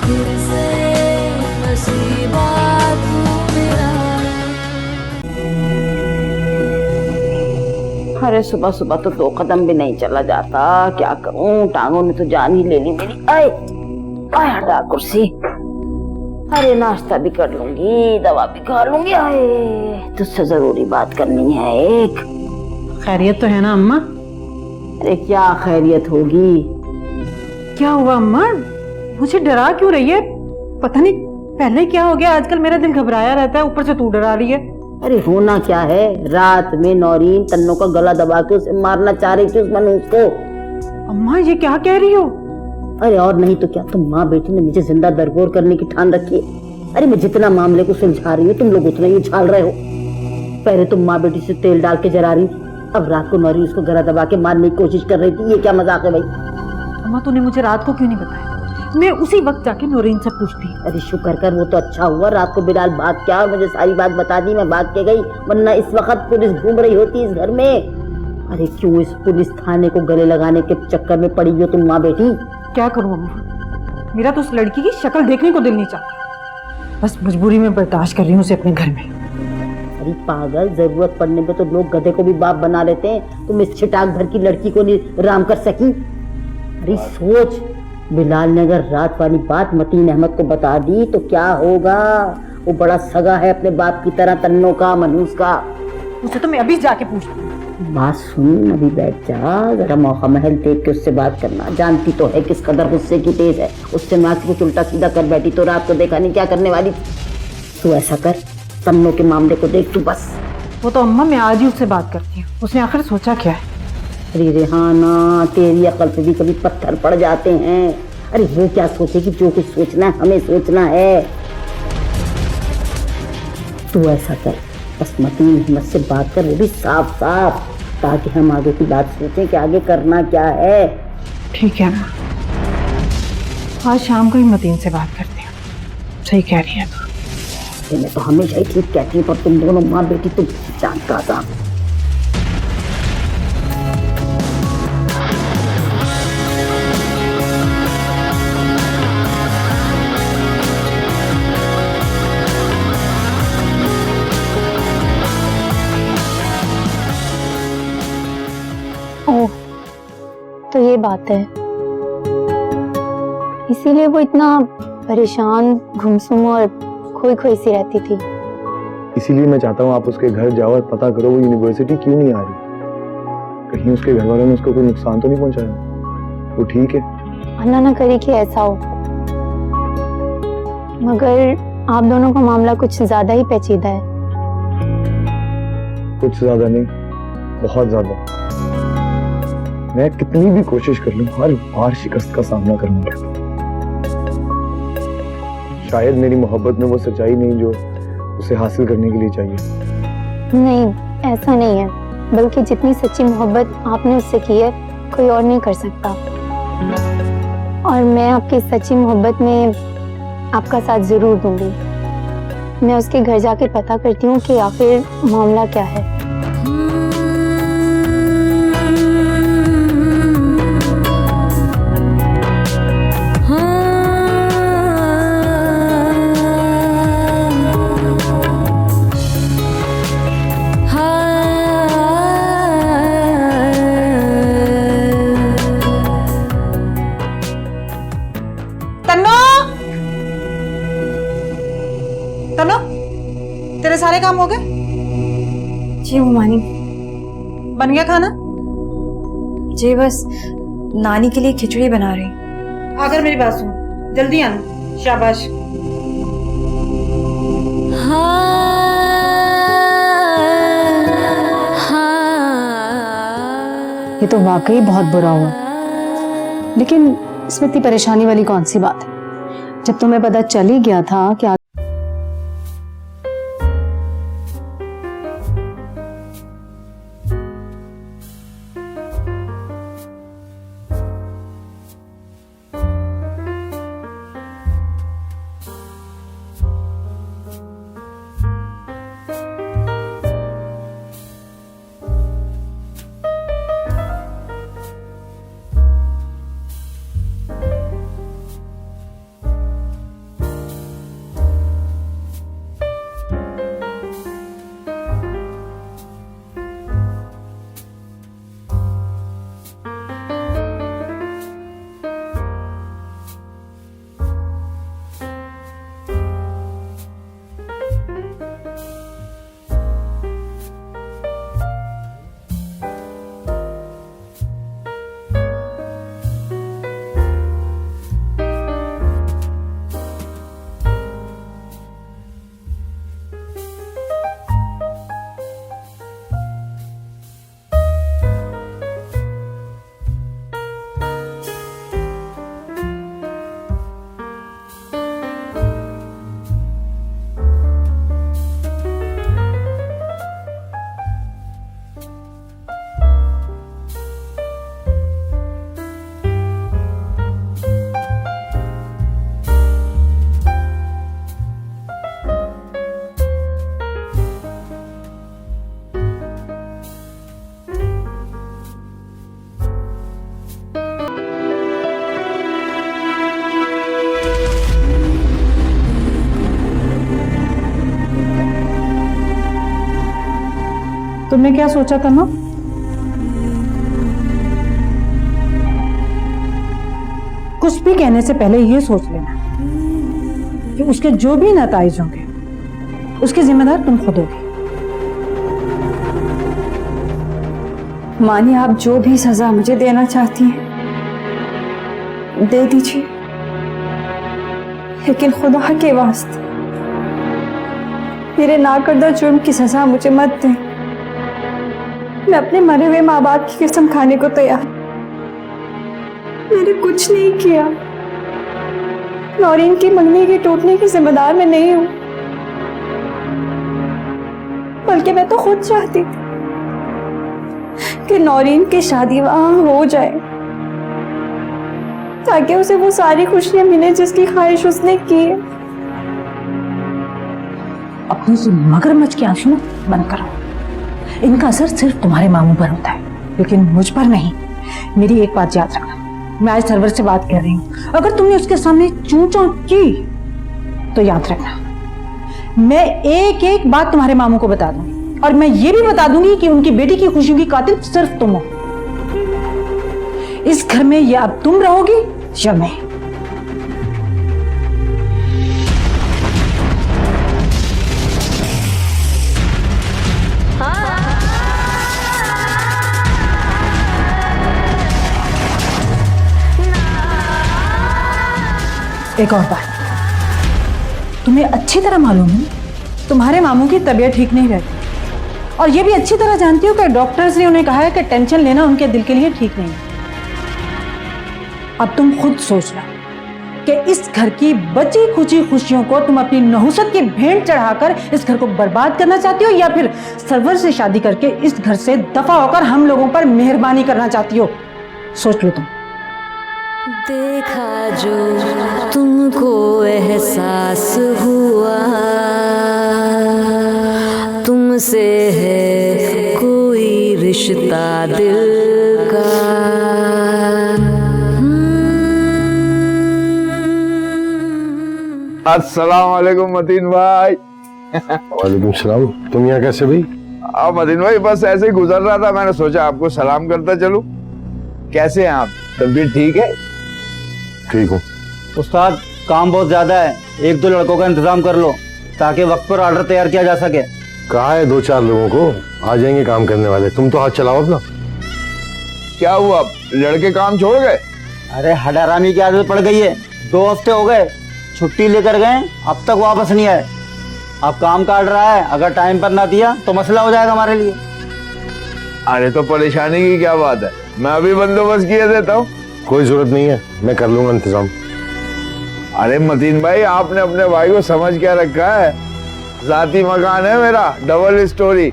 फिर से नसीबा तू मेरा। अरे सुबह सुबह तो 2 कदम भी नहीं चला जाता, क्या करूं, टांगों ने तो जान ही ले ली मेरी। आए आए हटा कुर्सी। अरे नाश्ता भी कर लूंगी, दवा भी खा लूंगी। आए तुझसे जरूरी बात करनी है एक। खैरियत तो है ना अम्मा? अरे क्या खैरियत होगी। क्या हुआ अम्मा, मुझे डरा क्यों रही है? पता नहीं पहले क्या हो गया, आजकल मेरा दिल घबराया रहता है, ऊपर से तू डरा रही है। अरे होना क्या है, रात में नौरीन तन्नों का गला दबा के उसे मारना चाह रही थी उस मनहूस को। अम्मा ये क्या कह रही हो? अरे और नहीं तो क्या, तुम माँ बेटी ने मुझे जिंदा दरगोर करने की ठान रखी है। अरे मैं जितना मामले को सुलझा रही हूँ तुम लोग उतना ही उछाल रहे हो। पहले तुम माँ बेटी से तेल डाल के जला रही थी, अब रात को नौरीन उसको गला दबा के मारने की कोशिश कर रही थी। ये क्या मजाक है भाई? अम्मा तूने मुझे रात को क्यों नहीं बताया? मैं उसी वक्त जाके नौरीन से पूछती। अरे शुक्र कर, वो तो अच्छा हुआ रात को बिलाल भाग के आया और मुझे सारी बात बता दी, मैं भाग के गई, वरना इस वक्त पुलिस घूम रही होती इस घर में। अरे क्यों इस पुलिस थाने को गले लगाने के चक्कर में पड़ी हो तुम माँ बेटी? क्या करूं अम्मा, मेरा तो उस लड़की की शक्ल देखने को दिल नहीं चाहता, बस मजबूरी में बर्दाश्त कर रही हूँ उसे अपने घर में। अरे पागल, जरूरत पड़ने पे तो लोग गधे को भी बाप बना लेते हैं, तुम इस छिटाक भर की लड़की को नहीं राम कर सकी? अरे सोच, बिलाल ने अगर रात वाली बात मतीन अहमद को बता दी तो क्या होगा? वो बड़ा सगा है अपने बाप की तरह तन्नों का, मनहूस का। उसे तो मैं अभी जाके पूछती हूँ। बात सुन, अभी बैठ जा, जरा मौका महल देख के उससे बात करना। जानती तो है किस कदर गुस्से की तेज है, उससे नाक कुछ उल्टा सीधा कर बैठी तो रात को देखा नहीं क्या करने वाली। तू ऐसा कर, तन्नों के मामले को देख तू बस। वो तो अम्मा मैं आज ही उससे बात करती हूँ, उसने आखिर सोचा क्या है? अरे रेहाना, तेरी अकल पे भी कभी पत्थर पड़ जाते हैं। अरे वो क्या सोचेगी, जो कुछ सोचना है हमें सोचना है। तू ऐसा कर, बस मतीन अहमद से बात कर, वो भी साफ साफ, ताकि हम आगे की बात सोचें कि आगे करना क्या है। ठीक है अम्मा, आज शाम को ही मतीन से बात करती हूँ। सही कह रही है तो। मैं तो हमेशा ही ठीक कहती हूँ, पर तुम दोनों माँ बेटी तुम जानता था। ओह, तो ये बात है, इसीलिए वो इतना परेशान, गुमसुम और खोई खोई सी रहती थी। इसीलिए मैं चाहता हूँ आप उसके घर जाओ और पता करो वो यूनिवर्सिटी क्यों नहीं आ रही। कहीं उसके घर वालों ने उसको कोई नुकसान तो नहीं पहुंचाया? वो ठीक है? अल्लाह ना करे कि ऐसा हो, मगर आप दोनों का मामला कुछ ज्यादा ही पेचीदा है। कुछ ज्यादा नहीं, बहुत ज्यादा। मैं कितनी भी कोशिश कर लूं, हर बार शिकस्त का सामना करना पड़ता। शायद मेरी मोहब्बत में वो सच्चाई नहीं जो उसे हासिल करने के लिए चाहिए। नहीं, ऐसा नहीं है, बल्कि जितनी सच्ची मोहब्बत आपने उससे की है कोई और नहीं कर सकता। और मैं आपकी सच्ची मोहब्बत में आपका साथ जरूर दूंगी। मैं उसके घर जाके पता करती हूँ कि आखिर मामला क्या है। तनु, तेरे सारे काम हो गए? जी मानी। बन गया खाना? जी बस नानी के लिए खिचड़ी बना रही। अगर मेरी बात सुनो, जल्दी आना। शाबाश। ये तो वाकई बहुत बुरा हुआ, लेकिन इसमें इतनी परेशानी वाली कौन सी बात है? जब तुम्हें पता चल ही गया था कि तुमने क्या सोचा था ना? कुछ भी कहने से पहले ये सोच लेना कि उसके जो भी नतीजे होंगे उसके जिम्मेदार तुम खुद होगी। मानी, आप जो भी सजा मुझे देना चाहती हैं दे दीजिए, लेकिन खुदा के वास्ते मेरे नाकर्दा जुर्म की सजा मुझे मत दें। मैं अपने मरे हुए माँ बाप की कसम खाने को तैयार। मैंने कुछ नहीं किया। नौरीन की मंगनी के टूटने की जिम्मेदार मैं नहीं हूं, बल्कि मैं तो खुद चाहती थी कि नौरीन की शादी वहां हो जाए ताकि उसे वो सारी खुशियां मिले जिसकी ख्वाहिश उसने की है। अपनी से मगरमच्छ के आंसू ना बंद करो। इनका असर सिर्फ तुम्हारे मामू पर होता है, लेकिन मुझ पर नहीं। मेरी एक बात याद रखना, मैं आज सरवर से बात कर रही हूँ। अगर तुमने उसके सामने चूं चौं की तो याद रखना, मैं एक एक बात तुम्हारे मामू को बता दूंगी, और मैं ये भी बता दूंगी कि उनकी बेटी की खुशियों की कातिल सिर्फ तुम हो। इस घर में या अब तुम रहोगी या मैं। एक और बात, तुम्हें अच्छी तरह मालूम है तुम्हारे मामू की तबीयत ठीक नहीं रहती, और ये भी अच्छी तरह जानती हो कि डॉक्टर्स ने उन्हें कहा है कि टेंशन लेना उनके दिल के लिए ठीक नहीं है। अब तुम खुद सोच लो कि इस घर की बची खुची खुशियों को तुम अपनी नहुसत की भेंट चढ़ाकर इस घर को बर्बाद करना चाहती हो, या फिर सरवर से शादी करके इस घर से दफा होकर हम लोगों पर मेहरबानी करना चाहती हो। सोच लो तुम। देखा जो तुमको एहसास हुआ, तुमसे है कोई रिश्ता दिल का। अस्सलाम वालेकुम मतीन भाई। वालेकुम सलाम। तुम यहाँ कैसे भाई? मतीन भाई बस ऐसे ही गुजर रहा था, मैंने सोचा आपको सलाम करता चलूं। कैसे हैं आप? तबीयत ठीक है? ठीक हूँ उस्ताद, काम बहुत ज्यादा है, एक दो लड़कों का इंतजाम कर लो ताकि वक्त पर ऑर्डर तैयार किया जा सके। कहा है 2-4 लोगों को, आ जाएंगे काम करने वाले। तुम तो हाथ चलाओ अपना। क्या हुआ, लड़के काम छोड़ गए? अरे हडारामी की आदत पड़ गई है, 2 हफ्ते हो गए छुट्टी लेकर गए, अब तक वापस नहीं आए। अब काम काट रहा है, अगर टाइम पर ना दिया तो मसला हो जाएगा हमारे लिए। अरे तो परेशानी की क्या बात है, मैं अभी बंदोबस्त किए देता हूँ। कोई जरूरत नहीं है, मैं कर लूंगा इंतजाम। अरे मतीन भाई, आपने अपने भाई को समझ क्या रखा है? जाती मकान है मेरा, डबल स्टोरी,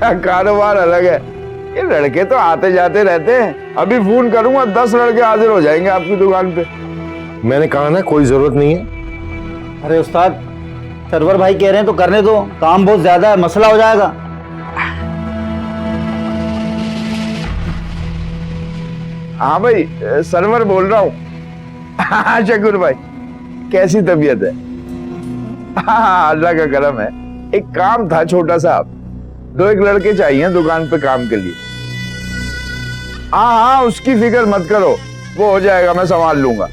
कारोबार अलग है। ये लड़के तो आते जाते रहते हैं, अभी फोन करूंगा 10 लड़के हाजिर हो जाएंगे आपकी दुकान पे। मैंने कहा ना कोई जरूरत नहीं है। अरे उस्ताद, सरवर भाई कह रहे हैं तो करने दो, काम बहुत ज्यादा है, मसला हो जाएगा। हाँ भाई, सरवर बोल रहा हूँ। हाँ शकुर भाई, कैसी तबीयत है? हाँ अल्लाह का करम है। एक काम था छोटा सा, 2-1 लड़के चाहिए दुकान पे काम के लिए। हाँ उसकी फिक्र मत करो, वो हो जाएगा, मैं संभाल लूंगा।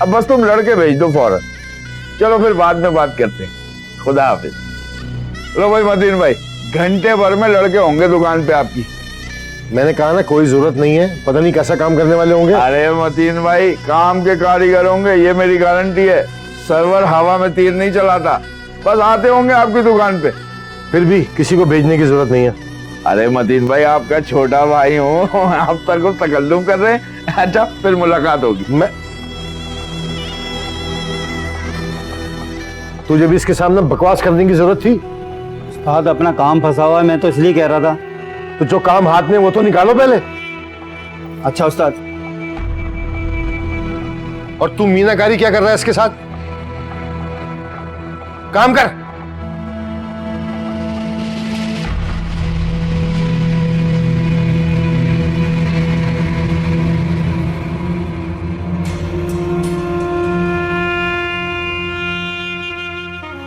अब बस तुम लड़के भेज दो फौरन। चलो फिर बाद में बात करते हैं, खुदा हाफिज। लो भाई मतीन भाई, घंटे भर में लड़के होंगे दुकान पे आपकी। मैंने कहा ना कोई जरूरत नहीं है, पता नहीं कैसा काम करने वाले होंगे। अरे मतीन भाई, काम के कारीगर होंगे, ये मेरी गारंटी है। सर्वर हवा में तीर नहीं चलाता, बस आते होंगे आपकी दुकान पे। फिर भी किसी को भेजने की जरूरत नहीं है। अरे मतीन भाई, आपका छोटा भाई हूँ, आप तक को तकल्लुम कर रहे हैं। अच्छा फिर मुलाकात होगी। मैं तुझे भी इसके सामने बकवास करने की जरूरत थी? उस्ताद, अपना काम फंसा हुआ है, मैं तो इसलिए कह रहा था। तो जो काम हाथ में वो तो निकालो पहले। अच्छा उस्ताद। और तू मीनाकारी क्या कर रहा है इसके साथ? काम कर।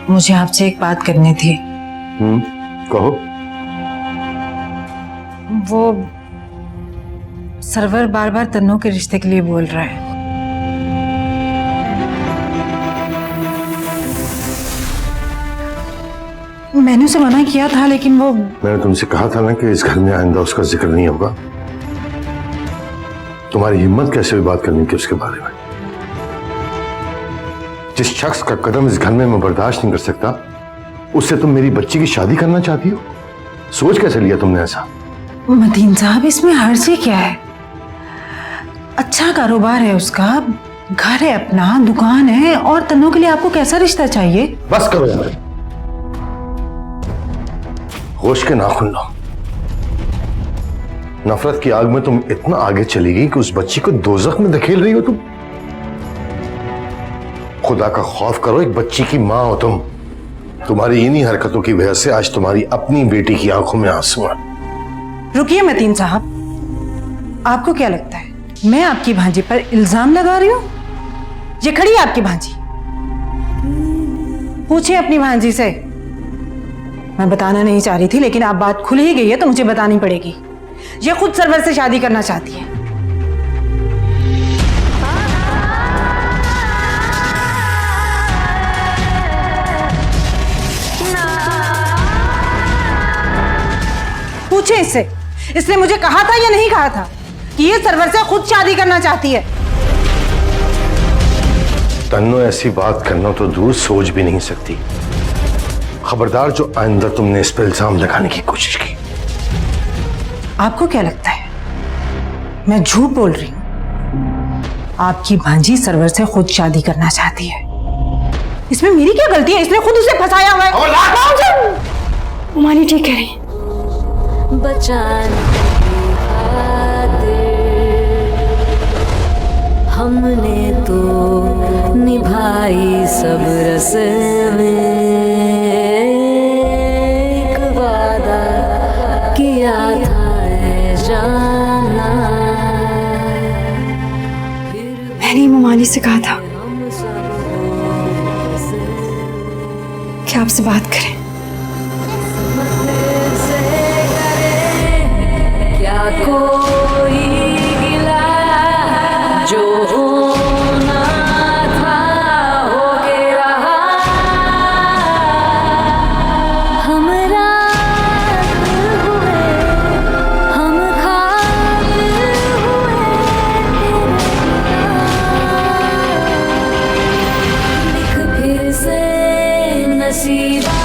मुझे आपसे एक बात करनी थी। कहो। वो सरवर बार बार तन्नू के रिश्ते के लिए बोल रहा है। मैंने उसे मना किया था लेकिन वो मैंने तुमसे कहा था ना कि इस घर में आइंदा उसका जिक्र नहीं होगा। तुम्हारी हिम्मत कैसे हुई बात करने की उसके बारे में? जिस शख्स का कदम इस घर में मैं बर्दाश्त नहीं कर सकता, उससे तुम मेरी बच्ची की शादी करना चाहती हो? सोच कैसे लिया तुमने ऐसा? मतीन साहब, इसमें हर्जी क्या है? अच्छा कारोबार है उसका, घर है अपना, दुकान है, और तन्नू के लिए आपको कैसा रिश्ता चाहिए? बस करो यार, होश के नाखून लो। नफरत की आग में तुम इतना आगे चली गई कि उस बच्ची को दोजख में धकेल रही हो तुम। खुदा का खौफ करो, एक बच्ची की मां हो तुम। तुम्हारी इन्हीं हरकतों की वजह से आज तुम्हारी अपनी बेटी की आंखों में आंसू हैं। रुकिए मतीन साहब, आपको क्या लगता है मैं आपकी भांजी पर इल्जाम लगा रही हूं? ये खड़ी है आपकी भांजी, पूछिए अपनी भांजी से। मैं बताना नहीं चाह रही थी लेकिन अब बात खुल ही गई है तो मुझे बतानी पड़ेगी। ये खुद सरवर से शादी करना चाहती है। पूछे इससे, इसने मुझे कहा था या नहीं कहा था कि ये सरवर से खुद शादी करना चाहती है? तन्नो ऐसी बात करना तो दूर सोच भी नहीं सकती। खबरदार जो आइंदा तुमने इस पर इल्जाम लगाने की कोशिश की। आपको क्या लगता है मैं झूठ बोल रही हूं? आपकी भांजी सरवर से खुद शादी करना चाहती है। इसमें मेरी क्या गलती है? इसने खुद उसे फंसाया हुआ है। उमानी ठीक कह रही है। बचाने की खातिर हमने तो निभाई सब रस्में, एक वादा किया था जाना। मैंने मुमानी से कहा था कि आपसे बात करें। क्या कोई गिला जो होना था हो के रहा, हम रात हुए, हम खाक हुए, लिख फिर से नसीबा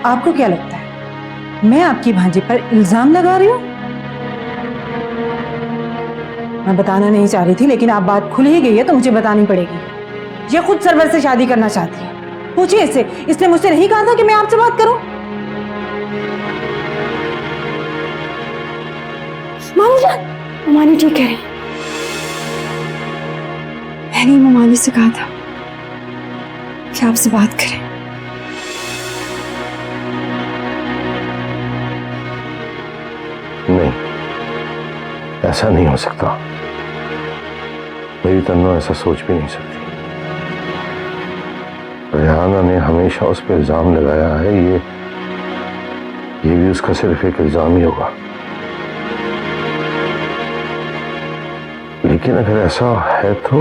आपको क्या लगता है मैं आपकी भांजी पर इल्जाम लगा रही हूं? मैं बताना नहीं चाह रही थी लेकिन अब बात खुल ही गई है तो मुझे बतानी पड़ेगी। ये खुद सरवर से शादी करना चाहती है। पूछिए इससे, इसने मुझसे नहीं कहा था कि मैं आपसे बात करूं? उमानी ठीक कह रही है। मैंने मुमानी से कहा था कि आपसे बात करें। नहीं, ऐसा नहीं हो सकता। मेरी तन्नो ऐसा सोच भी नहीं सकती। रेहाना ने हमेशा उस पर इल्जाम लगाया है, ये भी उसका सिर्फ एक इल्जाम ही होगा। लेकिन अगर ऐसा है तो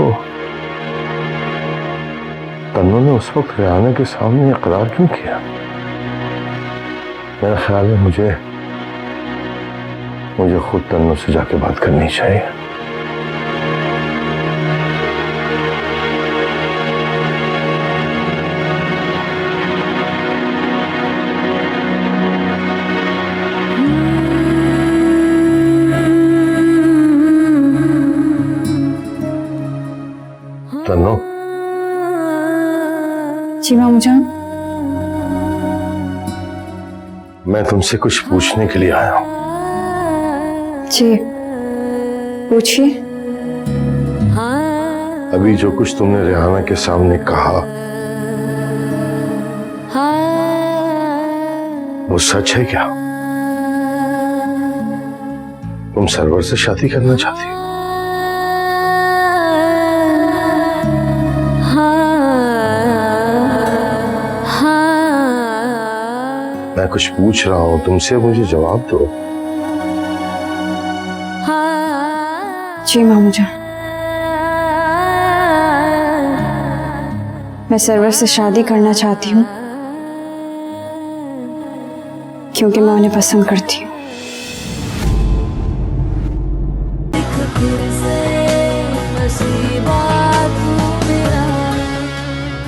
तन्नो ने उस वक्त रेहाना के सामने इकरार क्यों किया? मेरा ख्याल है मुझे खुद तन्नो से जाके बात करनी चाहिए। जी मामू जान। मैं तुमसे कुछ पूछने के लिए आया हूं। जी पूछिए। अभी जो कुछ तुमने रेहाना के सामने कहा वो सच है क्या? तुम सरवर से शादी करना चाहती हो? मैं कुछ पूछ रहा हूं तुमसे, मुझे जवाब दो। जी मामू जान, मैं सरवर से शादी करना चाहती हूँ क्योंकि मैं उन्हें पसंद करती हूँ।